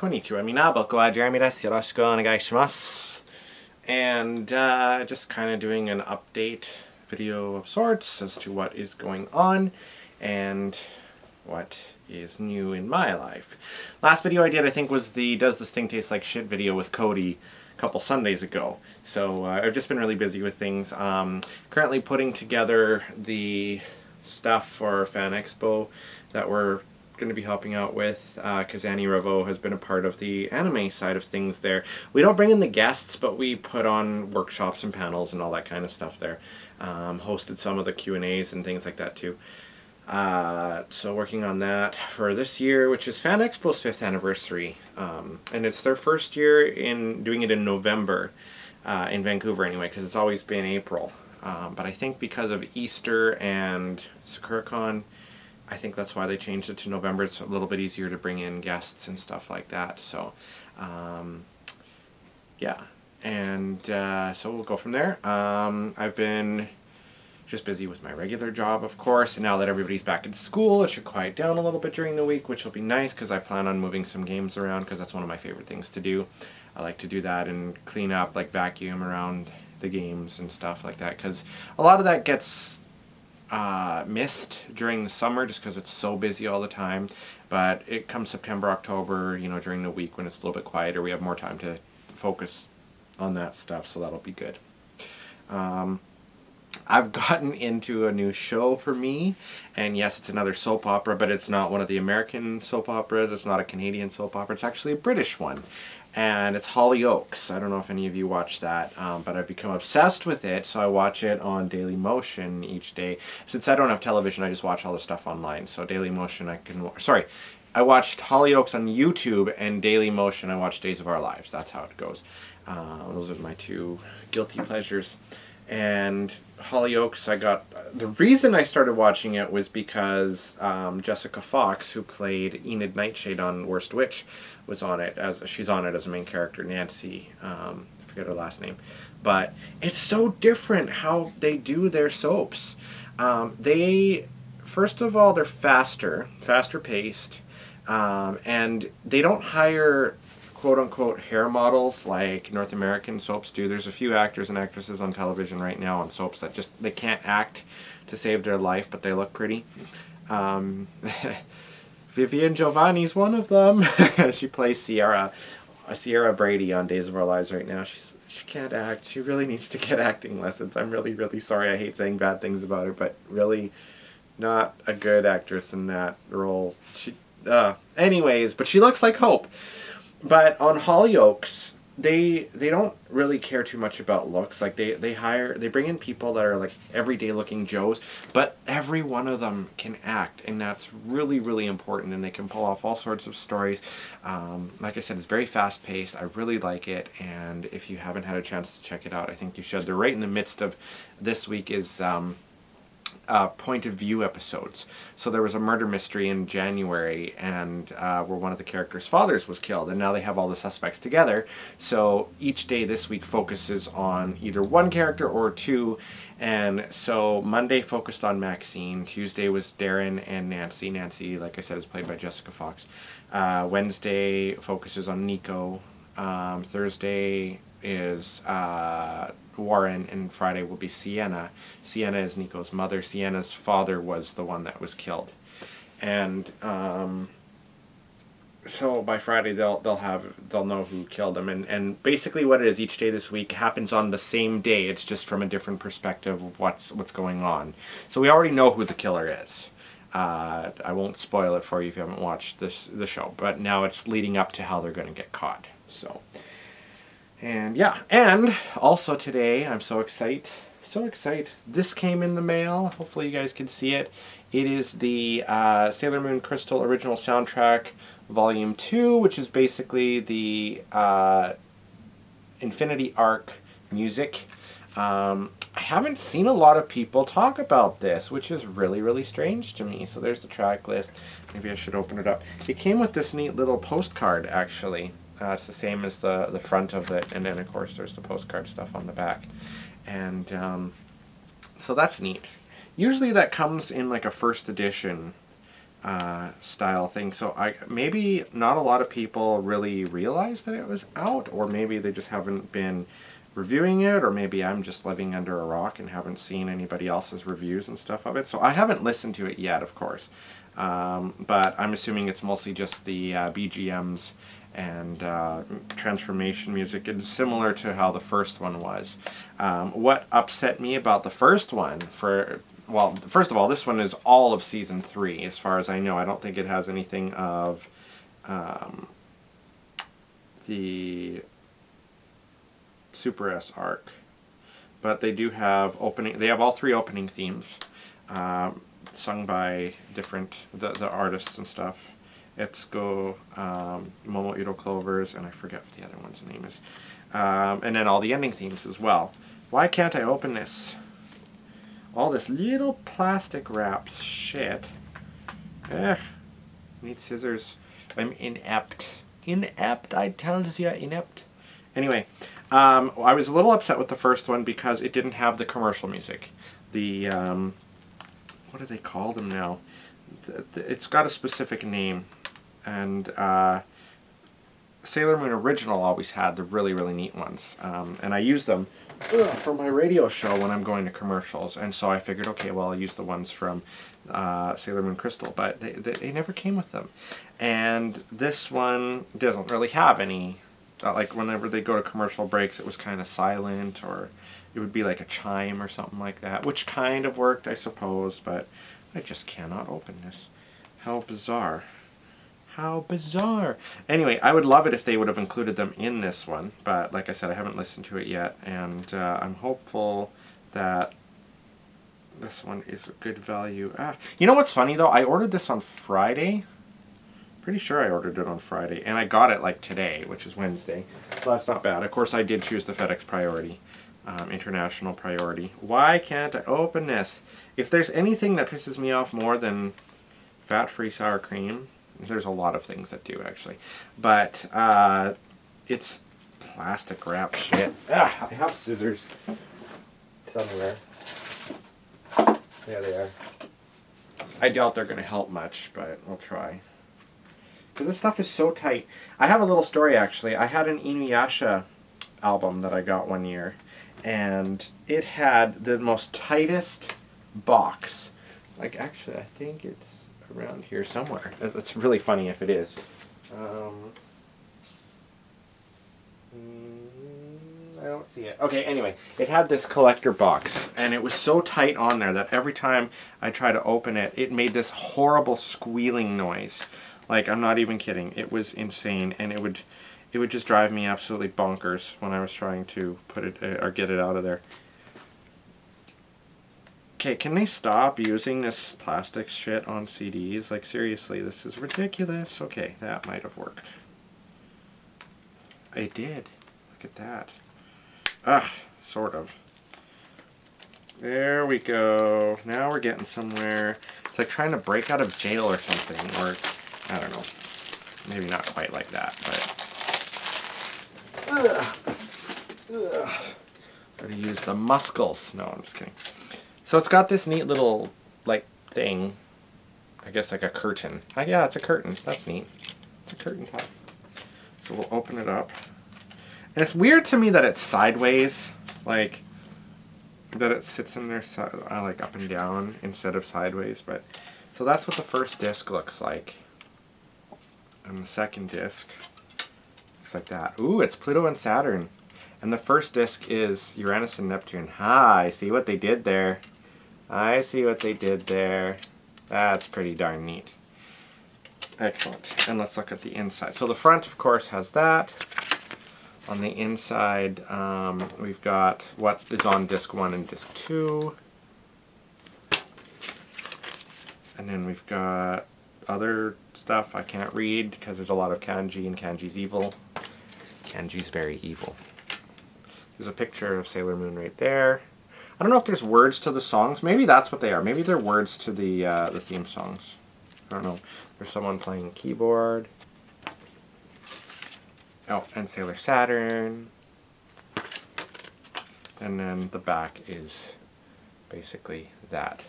Konnichiwa minaboku wa Jeremy desu. Yoroshiku onegai shimasu. And just kind of doing an update video of sorts as to what is going on and what is new in my life. Last video I did, I think, was the Does This Thing Taste Like Shit video with Cody a couple Sundays ago. So I've just been really busy with things. Currently putting together the stuff for Fan Expo that we're going to be helping out with, because Annie Revo has been a part of the anime side of things there. We don't bring in the guests, but we put on workshops and panels and all that kind of stuff there. Hosted some of the Q&As and things like that too. So working on that for this year, which is Fan Expo's 5th anniversary. And it's their first year in doing it in November, in Vancouver anyway, because it's always been April. But I think because of Easter and SakuraCon, I think that's why they changed it to November. It's a little bit easier to bring in guests and stuff like that. So, yeah. And so we'll go from there. I've been just busy with my regular job, of course. And now that everybody's back in school, it should quiet down a little bit during the week, which will be nice because I plan on moving some games around because that's one of my favorite things to do. I like to do that and clean up, like vacuum around the games and stuff like that, because a lot of that gets missed during the summer just because it's so busy all the time. But it comes September, October, you know, during the week when it's a little bit quieter, we have more time to focus on that stuff, so that'll be good. I've gotten into a new show for me, and yes, it's another soap opera, but it's not one of the American soap operas, it's not a Canadian soap opera, it's actually a British one. And it's Hollyoaks. I don't know if any of you watch that, but I've become obsessed with it, so I watch it on Daily Motion each day. Since I don't have television, I just watch all the stuff online. So Daily Motion, I watched Hollyoaks on YouTube, and Daily Motion, I watch Days of Our Lives. That's how it goes. Those are my two guilty pleasures. And Hollyoaks, the reason I started watching it was because Jessica Fox, who played Enid Nightshade on Worst Witch, was on it. She's on it as a main character, Nancy. I forget her last name. But it's so different how they do their soaps. First of all, they're faster paced, and they don't hire quote-unquote hair models like North American soaps do. There's a few actors and actresses on television right now on soaps that they can't act to save their life, but they look pretty. Vivian Giovanni's one of them. She plays Sierra Brady on Days of Our Lives right now. She can't act. She really needs to get acting lessons. I'm really, really sorry. I hate saying bad things about her, but really not a good actress in that role. Anyways, but she looks like Hope. But on Hollyoaks, they don't really care too much about looks. Like they bring in people that are like everyday looking Joes, but every one of them can act, and that's really, really important, and they can pull off all sorts of stories. Like I said, it's very fast paced. I really like it, and if you haven't had a chance to check it out, I think you should. They're right in the midst of this week is point of view episodes. So there was a murder mystery in January, and where one of the characters' fathers was killed, and now they have all the suspects together. So each day this week focuses on either one character or two, and so Monday focused on Maxine, Tuesday was Darren and Nancy. Nancy, like I said, is played by Jessica Fox. Wednesday focuses on Nico. Thursday is Warren, and Friday will be Sienna. Sienna is Nico's mother. Sienna's father was the one that was killed, and so by Friday they'll know who killed him, and basically what it is each day this week happens on the same day. It's just from a different perspective of what's going on. So we already know who the killer is. I won't spoil it for you if you haven't watched the show, but now it's leading up to how they're going to get caught. So. And yeah, and also today, I'm so excited. This came in the mail. Hopefully you guys can see it. It is the Sailor Moon Crystal Original Soundtrack Volume 2, which is basically the Infinity Arc music. I haven't seen a lot of people talk about this, which is really, really strange to me. So there's the track list. Maybe I should open it up. It came with this neat little postcard, actually. It's the same as the front of it, and then of course there's the postcard stuff on the back. And so that's neat. Usually that comes in like a first edition style thing. So maybe not a lot of people really realized that it was out, or maybe they just haven't been reviewing it, or maybe I'm just living under a rock and haven't seen anybody else's reviews and stuff of it. So I haven't listened to it yet, of course, but I'm assuming it's mostly just the BGMs and transformation music, and similar to how the first one was. What upset me about the first one, well, first of all, this one is all of season 3, as far as I know. I don't think it has anything of the Super S arc, but they do have they have all 3 opening themes, sung by the artists and stuff. Etsuko, Momo Iro Clovers, and I forget what the other one's name is. And then all the ending themes as well. Why can't I open this? All this little plastic wrap shit. Need scissors. I'm inept. Inept, I tell you, inept. Anyway, I was a little upset with the first one because it didn't have the commercial music. The, what do they call them now? It's got a specific name. And Sailor Moon Original always had the really, really neat ones. And I use them for my radio show when I'm going to commercials. And so I figured, okay, well, I'll use the ones from Sailor Moon Crystal. But they never came with them. And this one doesn't really have any. Like whenever they go to commercial breaks, it was kind of silent, or it would be like a chime or something like that, which kind of worked, I suppose. But I just cannot open this. How bizarre. How bizarre. Anyway, I would love it if they would have included them in this one, but like I said, I haven't listened to it yet, and I'm hopeful that this one is a good value. You know what's funny though? I ordered this on Friday. Pretty sure I ordered it on Friday, and I got it like today, which is Wednesday. So that's not bad. Of course, I did choose the FedEx priority, international priority. Why can't I open this? If there's anything that pisses me off more than fat-free sour cream, there's a lot of things that do, actually. But it's plastic wrap shit. I have scissors somewhere. There they are. I doubt they're going to help much, but we'll try. Because this stuff is so tight. I have a little story, actually. I had an Inuyasha album that I got one year, and it had the most tightest box. Like, actually, I think it's around here somewhere. It's really funny if it is. I don't see it. Okay, anyway, it had this collector box, and it was so tight on there that every time I tried to open it, it made this horrible squealing noise. Like, I'm not even kidding. It was insane, and it would just drive me absolutely bonkers when I was trying to put it or get it out of there. Okay, can they stop using this plastic shit on CDs? Like, seriously, this is ridiculous. Okay, that might have worked. It did. Look at that. Sort of. There we go. Now we're getting somewhere. It's like trying to break out of jail or something, or I don't know. Maybe not quite like that, but gotta use the muscles. No, I'm just kidding. So it's got this neat little, like, thing. I guess like a curtain. Yeah, it's a curtain. That's neat. It's a curtain top. So we'll open it up. And it's weird to me that it's sideways. Like, that it sits in there, like, up and down instead of sideways. But so that's what the first disc looks like. And the second disc looks like that. Ooh, it's Pluto and Saturn. And the first disc is Uranus and Neptune. I see what they did there. I see what they did there. That's pretty darn neat. Excellent. And let's look at the inside. So the front, of course, has that. On the inside, we've got what is on disc 1 and disc 2. And then we've got other stuff I can't read because there's a lot of kanji, and kanji's evil. Kanji's very evil. There's a picture of Sailor Moon right there. I don't know if there's words to the songs. Maybe that's what they are. Maybe they're words to the theme songs. I don't know. There's someone playing keyboard. Oh, and Sailor Saturn. And then the back is basically that.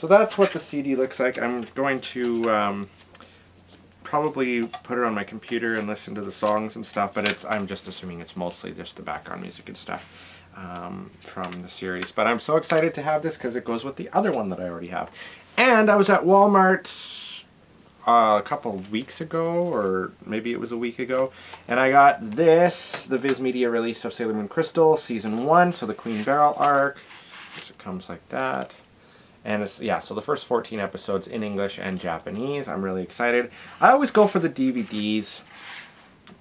So that's what the CD looks like. I'm going to probably put it on my computer and listen to the songs and stuff, but I'm just assuming it's mostly just the background music and stuff from the series. But I'm so excited to have this because it goes with the other one that I already have. And I was at Walmart a couple weeks ago, or maybe it was a week ago, and I got this, the Viz Media release of Sailor Moon Crystal Season 1, so the Queen Beryl arc. So it comes like that. And it's, yeah, so the first 14 episodes in English and Japanese. I'm really excited. I always go for the DVDs.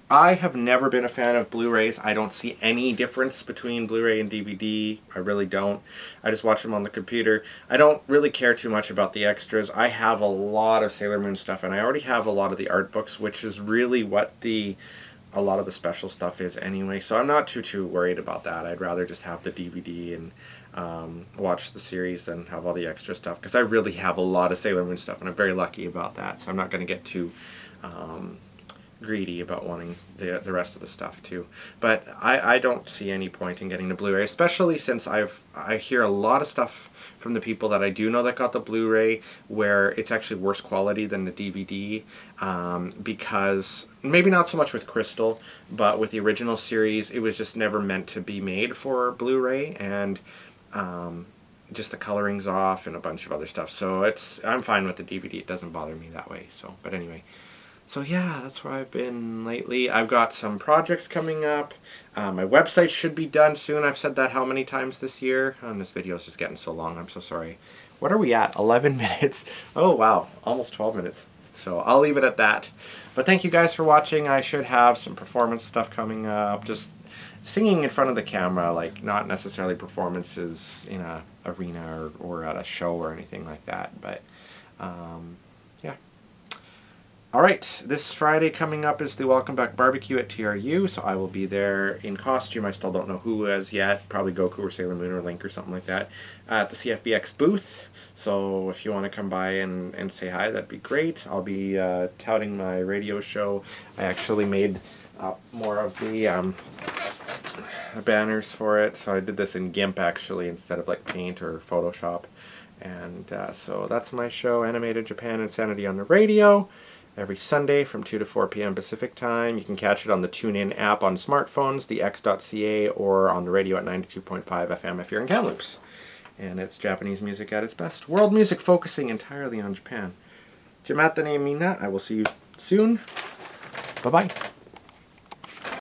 I have never been a fan of Blu-rays. I don't see any difference between Blu-ray and DVD. I really don't. I just watch them on the computer. I don't really care too much about the extras. I have a lot of Sailor Moon stuff, and I already have a lot of the art books, which is really what a lot of the special stuff is anyway. So I'm not too worried about that. I'd rather just have the DVD and watch the series than have all the extra stuff, because I really have a lot of Sailor Moon stuff, and I'm very lucky about that. So I'm not going to get too greedy about wanting the rest of the stuff too. But I don't see any point in getting the Blu-ray, especially since I hear a lot of stuff from the people that I do know that got the Blu-ray where it's actually worse quality than the DVD, because maybe not so much with Crystal, but with the original series it was just never meant to be made for Blu-ray, and just the coloring's off and a bunch of other stuff. So I'm fine with the DVD. It doesn't bother me that way. So, but anyway. So yeah, that's where I've been lately. I've got some projects coming up. My website should be done soon. I've said that how many times this year? This video is just getting so long. I'm so sorry. What are we at? 11 minutes? Oh wow, almost 12 minutes. So I'll leave it at that. But thank you guys for watching. I should have some performance stuff coming up. Just singing in front of the camera, like not necessarily performances in a arena or at a show or anything like that. But yeah. Alright, this Friday coming up is the Welcome Back Barbecue at TRU, so I will be there in costume. I still don't know who as yet, probably Goku or Sailor Moon or Link or something like that, at the CFBX booth. So if you want to come by and say hi, that'd be great. I'll be touting my radio show. I actually made more of the banners for it, so I did this in GIMP actually instead of like Paint or Photoshop. And so that's my show, Animated Japan Insanity on the radio. Every Sunday from 2 to 4 p.m. Pacific Time. You can catch it on the TuneIn app on smartphones, the X.ca, or on the radio at 92.5 FM if you're in Kamloops. And it's Japanese music at its best. World music focusing entirely on Japan. Jimata ne mina. I will see you soon. Bye-bye.